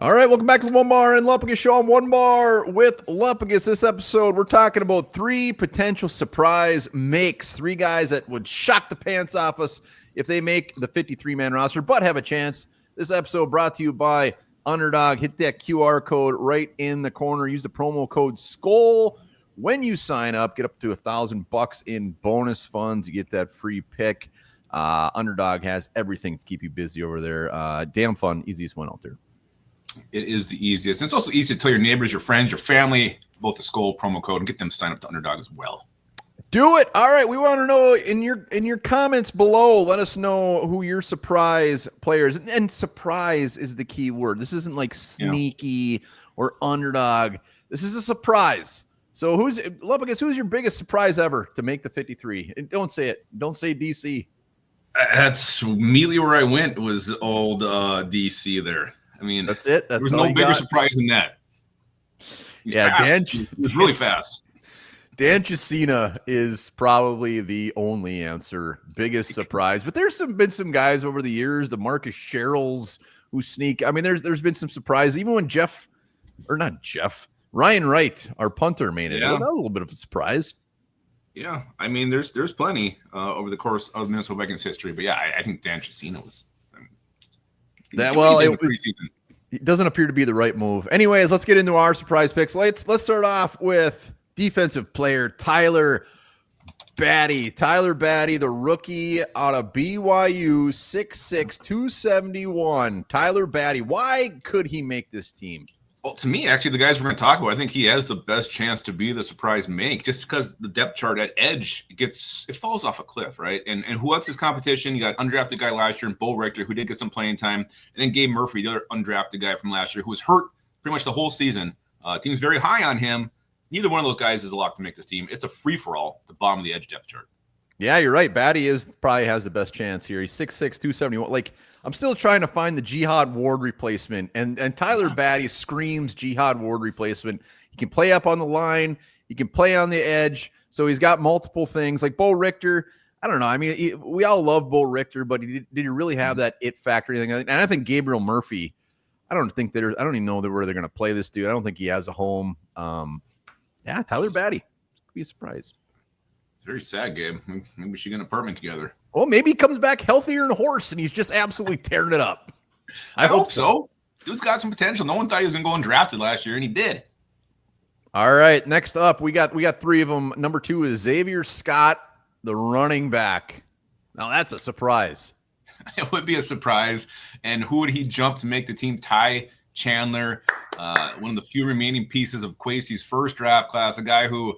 All right, welcome back to the Onebar and Lupagus show. I'm Onebar with Lupagus. This episode, we're talking about 3 potential surprise makes. 3 guys that would shock the pants off us if they make the 53-man roster, but have a chance. This episode brought to you by Underdog. Hit that QR code right in the corner. Use the promo code SKOL when you sign up. Get up to $1,000 in bonus funds. You get that free pick. Underdog has everything to keep you busy over there. Damn fun, easiest one out there. It is the easiest. And it's also easy to tell your neighbors, your friends, your family about the SKOL promo code and get them to sign up to Underdog as well. Do it. All right. We want to know in your comments below. Let us know who your surprise players. And surprise is the key word. This isn't like sneaky or underdog. This is a surprise. So Lupagus, who's your biggest surprise ever to make the 53? And don't say it. Don't say DC. That's immediately where I went. Was old DC there. I mean, that's it. There was no bigger surprise than that. He's fast. He was really fast. Dan Chisena is probably the only answer. Biggest surprise. But there's been some guys over the years, the Marcus Sherrills who sneak. I mean, there's been some surprise. Even when Ryan Wright, our punter, made it. Yeah. That was a little bit of a surprise. Yeah. I mean, there's plenty over the course of Minnesota Vikings history. But yeah, I think Dan Chisena was. It doesn't appear to be the right move. Anyways, let's get into our surprise picks. Let's start off with defensive player Tyler Baddy. Tyler Baddy, the rookie out of BYU, 6'6", 271. Tyler Baddy, why could he make this team? Well, to me, actually, the guys we're going to talk about, I think he has the best chance to be the surprise make, just because the depth chart at edge it falls off a cliff, right? And who else is competition? You got undrafted guy last year, and Bo Richter, who did get some playing time, and then Gabe Murphy, the other undrafted guy from last year, who was hurt pretty much the whole season. Team's very high on him. Neither one of those guys is a lock to make this team. It's a free for all, the bottom of the edge depth chart. Yeah, you're right. Baddy probably has the best chance here. He's 6'6", 271. Like, I'm still trying to find the Jihad Ward replacement, and Tyler Baddy screams Jihad Ward replacement. He can play up on the line. He can play on the edge. So he's got multiple things. Like Bo Richter, I don't know. I mean, we all love Bo Richter, but did he really have that it factor? And I think Gabriel Murphy, I don't even know where they're going to play this dude. I don't think he has a home. Yeah, Tyler Baddy. Could be a surprise. It's very sad, Gabe. Maybe we should get an apartment together. Well, maybe he comes back healthier and hoarse, and he's just absolutely tearing it up. I hope so. Dude's got some potential. No one thought he was going to go undrafted last year, and he did. All right, next up, we got 3 of them. Number 2 is Xavier Scott, the running back. Now, that's a surprise. It would be a surprise. And who would he jump to make the team? Ty Chandler, one of the few remaining pieces of Kwesi's first draft class, a guy who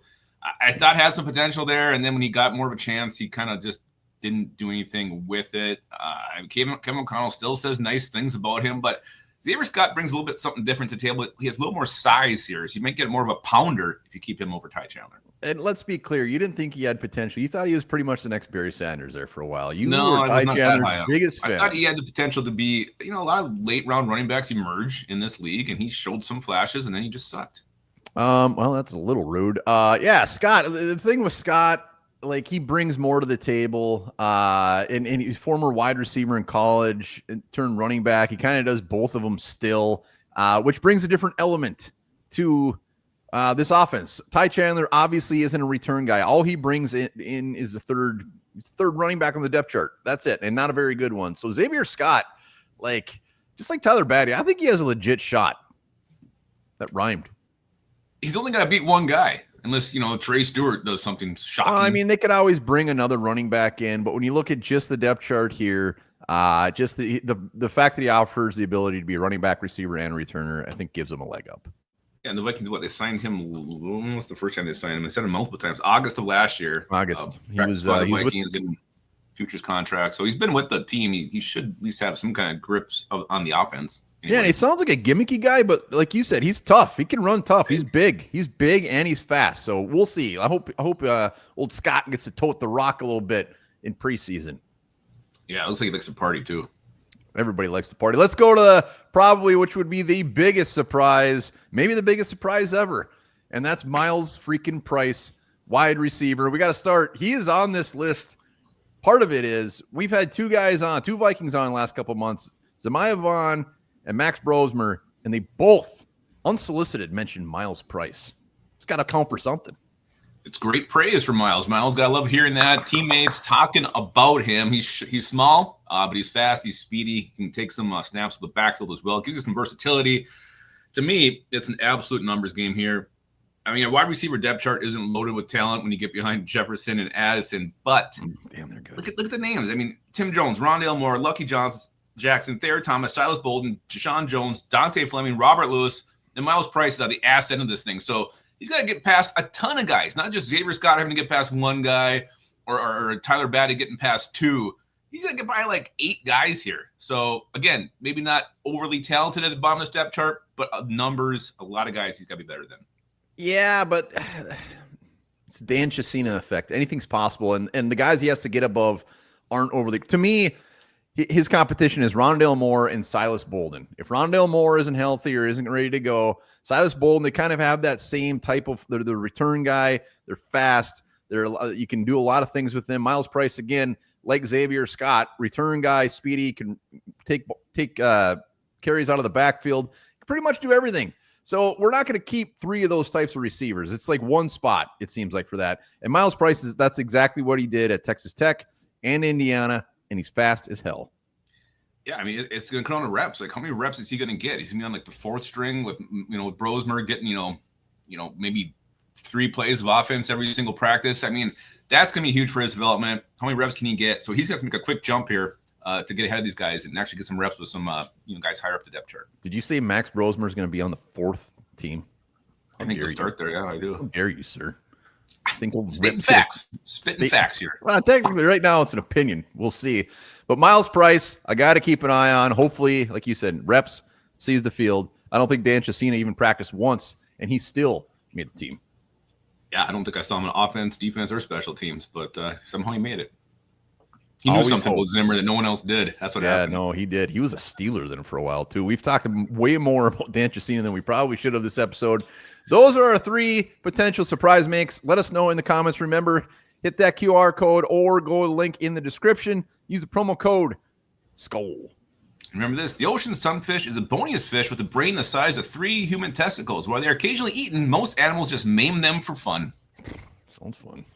I thought had some potential there, and then when he got more of a chance, he kind of just didn't do anything with it. Kevin O'Connell still says nice things about him, but Xavier Scott brings a little bit something different to the table. He has a little more size here, so you might get more of a pounder if you keep him over Ty Chandler. And let's be clear, you didn't think he had potential. You thought he was pretty much the next Barry Sanders there for a while. No, were Ty Chandler's biggest fan. I thought he had the potential to be, a lot of late-round running backs emerge in this league, and he showed some flashes, and then he just sucked. Well, that's a little rude. Yeah, Scott. The thing with Scott, like, he brings more to the table. And he's former wide receiver in college, and turned running back. He kind of does both of them still, which brings a different element to this offense. Ty Chandler obviously isn't a return guy. All he brings in is the third running back on the depth chart. That's it, and not a very good one. So Xavier Scott, just like Tyler Baddy, I think he has a legit shot. That rhymed. He's only got to beat one guy, unless, Trey Stewart does something shocking. I mean, they could always bring another running back in, but when you look at just the depth chart here, just the fact that he offers the ability to be a running back, receiver, and returner, I think gives him a leg up. Yeah, and the Vikings, they signed him almost the first time they signed him. They signed him multiple times. August of last year. He was Vikings in futures contract. So he's been with the team. He should at least have some kind of grips on the offense. Anyway. Yeah, and it sounds like a gimmicky guy, but like you said, he's tough. He can run tough. He's big. He's big and he's fast. So we'll see. I hope old Scott gets to tote the rock a little bit in preseason. Yeah, it looks like he likes to party too. Everybody likes to party. Let's go to probably which would be the biggest surprise, maybe the biggest surprise ever, and that's Miles freaking Price, wide receiver. We got to start. He is on this list. Part of it is we've had two Vikings on the last couple of months, Zemiah Vaughn and Max Brosmer. and they both unsolicited mentioned Miles Price. It's got to count for something. It's great praise for Miles. Miles, gotta love hearing that. Teammates talking about him. He's small, but he's fast. He's speedy. He can take some snaps with the backfield as well. Gives you some versatility. To me, it's an absolute numbers game here. I mean, a wide receiver depth chart isn't loaded with talent when you get behind Jefferson and Addison, but damn, they're good. Look at the names. I mean, Tim Jones, Rondale Moore, Lucky Jackson, Thayer Thomas, Silas Bolden, Deshaun Jones, Dante Fleming, Robert Lewis, and Miles Price is at the ass end of this thing. So he's got to get past a ton of guys, not just Xavier Scott having to get past one guy or Tyler Baddy getting past two. He's going to get by like 8 guys here. So, again, maybe not overly talented at the bottom of the depth chart, but numbers, a lot of guys he's got to be better than. Yeah, but it's Dan Chisena effect. Anything's possible. And the guys he has to get above aren't overly – to me, his competition is Rondale Moore and Silas Bolden. If Rondale Moore isn't healthy or isn't ready to go, Silas Bolden, they kind of have that same type of – they're the return guy. They're fast. You can do a lot of things with them. Miles Price, again, like Xavier Scott, return guy, speedy, can take carries out of the backfield, can pretty much do everything. So we're not going to keep 3 of those types of receivers. It's like one spot, it seems like, for that. And Miles Price, that's exactly what he did at Texas Tech and Indiana, and he's fast as hell. Yeah, I mean, it's going to come on to reps. Like, how many reps is he going to get? He's going to be on like the 4th string with, with Brosmer getting, maybe 3 plays of offense every single practice. I mean, that's going to be huge for his development. How many reps can he get? So he's got to make a quick jump here to get ahead of these guys and actually get some reps with some guys higher up the depth chart. Did you say Max Brosmer is going to be on the 4th team? I think he'll start there. Yeah, I do. How dare you, sir? I think we'll spitting facts here. Well, technically, right now it's an opinion. We'll see. But Miles Price, I got to keep an eye on. Hopefully, like you said, reps, sees the field. I don't think Dan Chisena even practiced once, and he still made the team. Yeah, I don't think I saw him on offense, defense, or special teams, but somehow he made it. He knew something with Zimmer that no one else did. That's what happened. Yeah, no, he did. He was a Steeler then for a while, too. We've talked way more about Dan Chisena than we probably should have this episode. Those are our 3 potential surprise makes. Let us know in the comments. Remember, hit that QR code or go to the link in the description. Use the promo code SKOL. Remember this, the ocean sunfish is the boniest fish with a brain the size of 3 human testicles. While they're occasionally eaten, most animals just maim them for fun. Sounds fun.